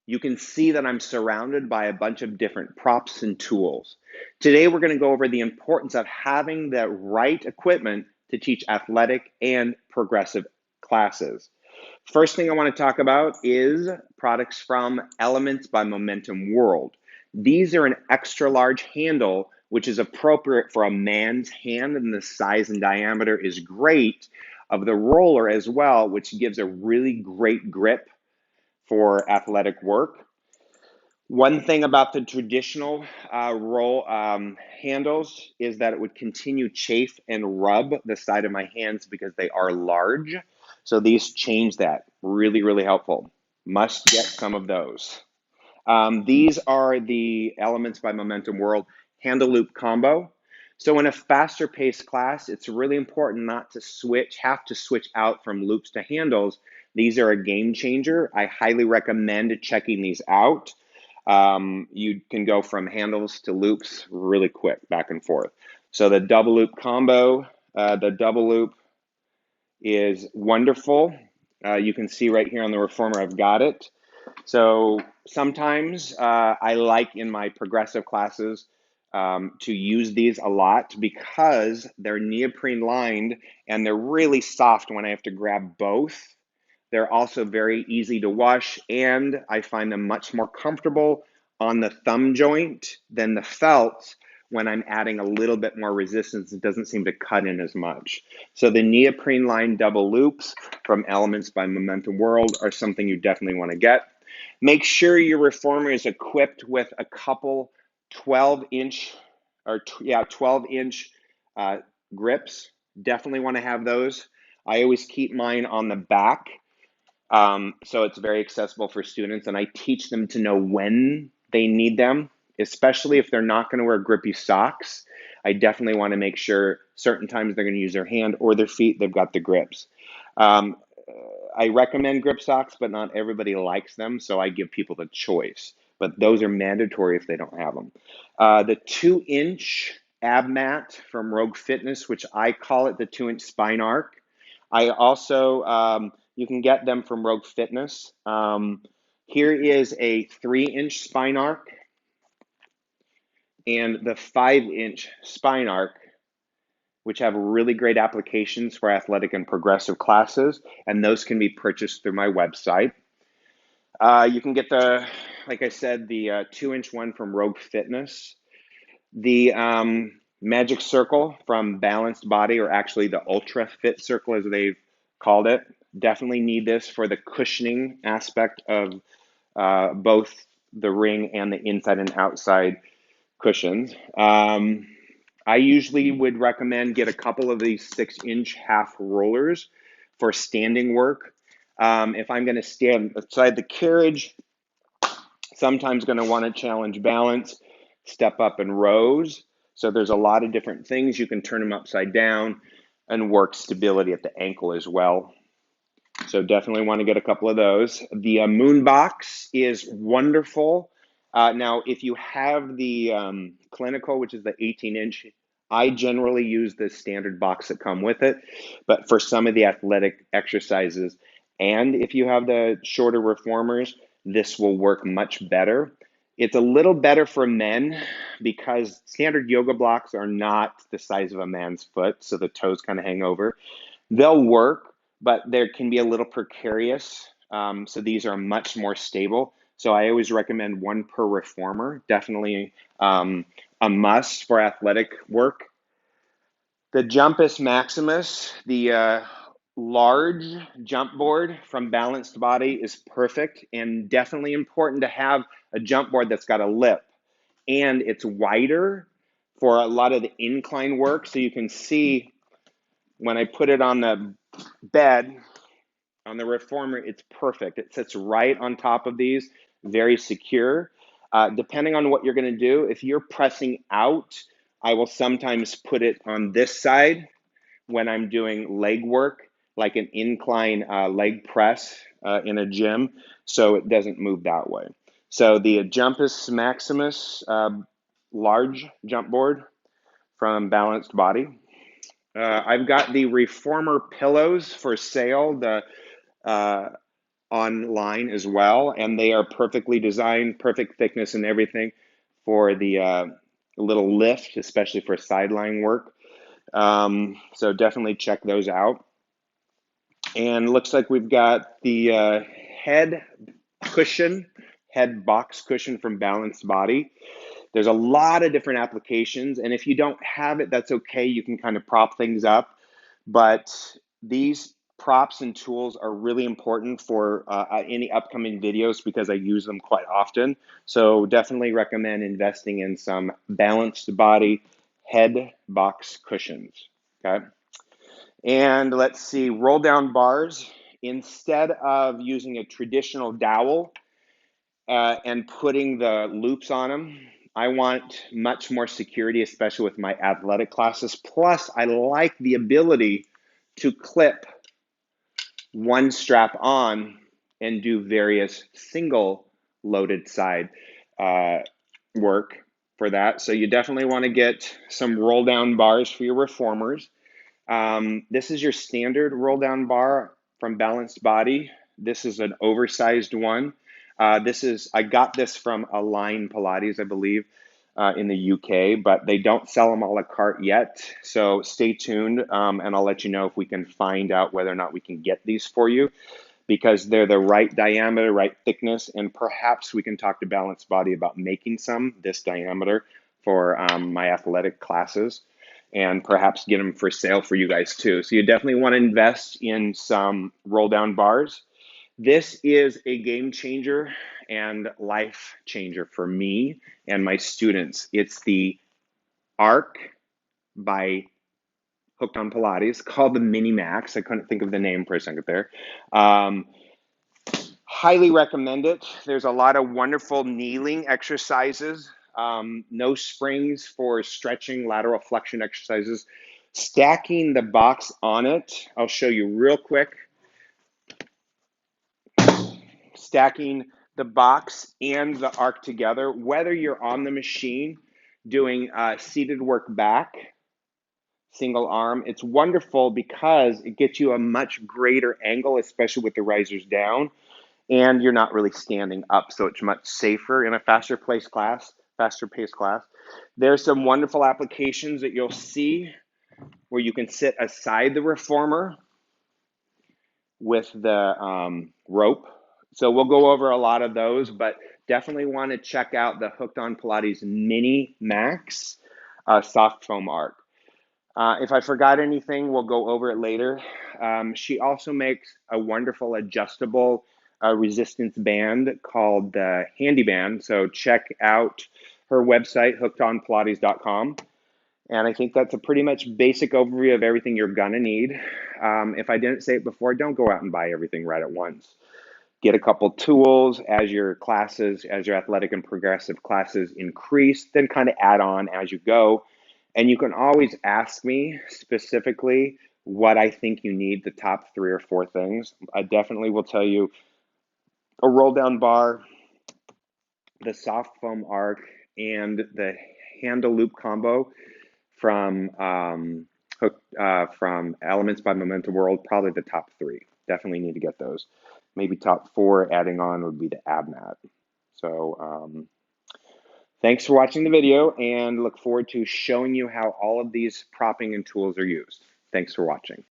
you can see that I'm surrounded by a bunch of different props and tools. Today, we're going to go over the importance of having the right equipment to teach athletic and progressive classes. First thing I want to talk about is products from Elements by Momentum World. These are an extra large handle, which is appropriate for a man's hand, and the size and diameter is great of the roller as well, which gives a really great grip for athletic work. One thing about the traditional roll handles is that it would continue chafe and rub the side of my hands because they are large. So these change that. Really, really helpful. Must get some of those. These are the Elements by Momentum World handle loop combo. So in a faster paced class, it's really important not to have to switch out from loops to handles. These are a game changer. I highly recommend checking these out. You can go from handles to loops really quick, back and forth. So the double loop combo, the double loop is wonderful. You can see right here on the reformer, I've got it. So sometimes I like in my progressive classes to use these a lot because they're neoprene lined and they're really soft when I have to grab both. They're also very easy to wash, and I find them much more comfortable on the thumb joint than the felt when I'm adding a little bit more resistance. It doesn't seem to cut in as much. So the neoprene lined double loops from Elements by Momentum World are something you definitely want to get. Make sure your reformer is equipped with a couple 12-inch 12-inch grips. Definitely want to have those. I always keep mine on the back, so it's very accessible for students, and I teach them to know when they need them, especially if they're not going to wear grippy socks. I definitely want to make sure certain times they're going to use their hand or their feet, they've got the grips. Um, I recommend grip socks, but not everybody likes them, so I give people the choice. But those are mandatory if they don't have them. The 2-inch ab mat from Rogue Fitness, which I call it the 2-inch spine arc. I also, you can get them from Rogue Fitness. Here is a 3-inch spine arc and the 5-inch spine arc, which have really great applications for athletic and progressive classes, and those can be purchased through my website. You can get like I said, the 2-inch one from Rogue Fitness. The Magic Circle from Balanced Body, or actually the Ultra Fit Circle as they've called it. Definitely need this for the cushioning aspect of both the ring and the inside and outside cushions. I usually would recommend get a couple of these 6-inch half rollers for standing work. If I'm going to stand beside the carriage, sometimes going to want to challenge balance, step up in rows. So there's a lot of different things. You can turn them upside down and work stability at the ankle as well. So definitely want to get a couple of those. The Moon Box is wonderful. Now, if you have the Clinical, which is the 18-inch, I generally use the standard box that come with it. But for some of the athletic exercises, and if you have the shorter reformers, this will work much better. It's a little better for men because standard yoga blocks are not the size of a man's foot, so the toes kind of hang over. They'll work, but there can be a little precarious. So these are much more stable. So I always recommend one per reformer, definitely a must for athletic work. The Jumpus Maximus, the large jump board from Balanced Body, is perfect and definitely important to have a jump board that's got a lip. And it's wider for a lot of the incline work. So you can see when I put it on the bed, on the reformer, it's perfect. It sits right on top of these, very secure. Depending on what you're going to do, if you're pressing out, I will sometimes put it on this side when I'm doing leg work, like an incline leg press in a gym, so it doesn't move that way. So the Jumpus Maximus large jump board from Balanced Body. I've got the reformer pillows for sale, the online as well, and they are perfectly designed, perfect thickness and everything for the little lift, especially for sideline work. So definitely check those out. And looks like we've got the head cushion, head box cushion from Balanced Body. There's a lot of different applications, and if you don't have it, that's okay. You can kind of prop things up, but these props and tools are really important for any upcoming videos because I use them quite often. So definitely recommend investing in some Balanced Body head box cushions, okay? And let's see, roll down bars. Instead of using a traditional dowel and putting the loops on them, I want much more security, especially with my athletic classes. Plus, I like the ability to clip one strap on and do various single loaded side uh, work for that. So you definitely want to get some roll down bars for your reformers. This is your standard roll down bar from Balanced Body. This is an oversized one. I got this from Align Pilates, I believe, in the UK, but they don't sell them a la carte yet. So stay tuned, and I'll let you know if we can find out whether or not we can get these for you, because they're the right diameter, right thickness, and perhaps we can talk to Balanced Body about making some this diameter for my athletic classes, and perhaps get them for sale for you guys too. So you definitely want to invest in some roll down bars. This is a game changer and life changer for me and my students. It's the Arc by Hooked on Pilates, called the Mini Max. I couldn't think of the name for a second there. Um, Highly recommend it. There's a lot of wonderful kneeling exercises, no springs for stretching, lateral flexion exercises. Stacking the box on it, I'll show you real quick. Stacking the box and the arc together, whether you're on the machine doing seated work back, single arm, it's wonderful because it gets you a much greater angle, especially with the risers down, and you're not really standing up, so it's much safer in a faster paced class. There's some wonderful applications that you'll see where you can sit aside the reformer with the rope. So we'll go over a lot of those, but definitely want to check out the Hooked on Pilates Mini Max soft foam arc. If I forgot anything, we'll go over it later. She also makes a wonderful adjustable resistance band called the Handy Band. So check out her website, hookedonpilates.com. And I think that's a pretty much basic overview of everything you're gonna need. If I didn't say it before, don't go out and buy everything right at once. Get a couple tools as your athletic and progressive classes increase, then kind of add on as you go. And you can always ask me specifically what I think you need, the top 3 or 4 things. I definitely will tell you a roll down bar, the soft foam arc, and the handle loop combo from from Elements by Momentum World, probably the top 3. Definitely need to get those. Maybe top 4 adding on would be the ab mat. So thanks for watching the video, and look forward to showing you how all of these propping and tools are used. Thanks for watching.